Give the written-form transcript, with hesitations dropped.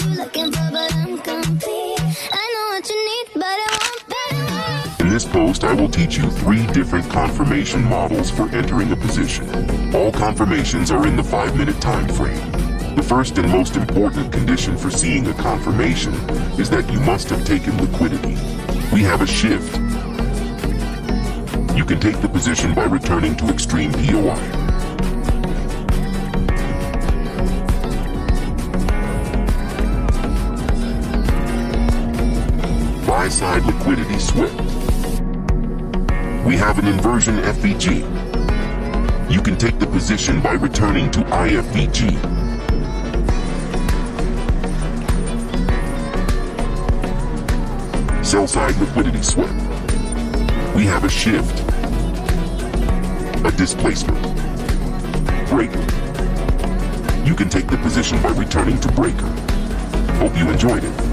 In this post, I will teach you 3 different confirmation models for entering a position. All confirmations are in the 5-minute time frame. The first and most important condition for seeing a confirmation is that you must have taken liquidity. We have a shift. You can take the position by returning to extreme POI. Buy-side liquidity swept. We have an inversion FVG. You can take the position by returning to IFVG. Sell-side liquidity swept. We have a shift, a displacement, breaker. You can take the position by returning to breaker. Hope you enjoyed it.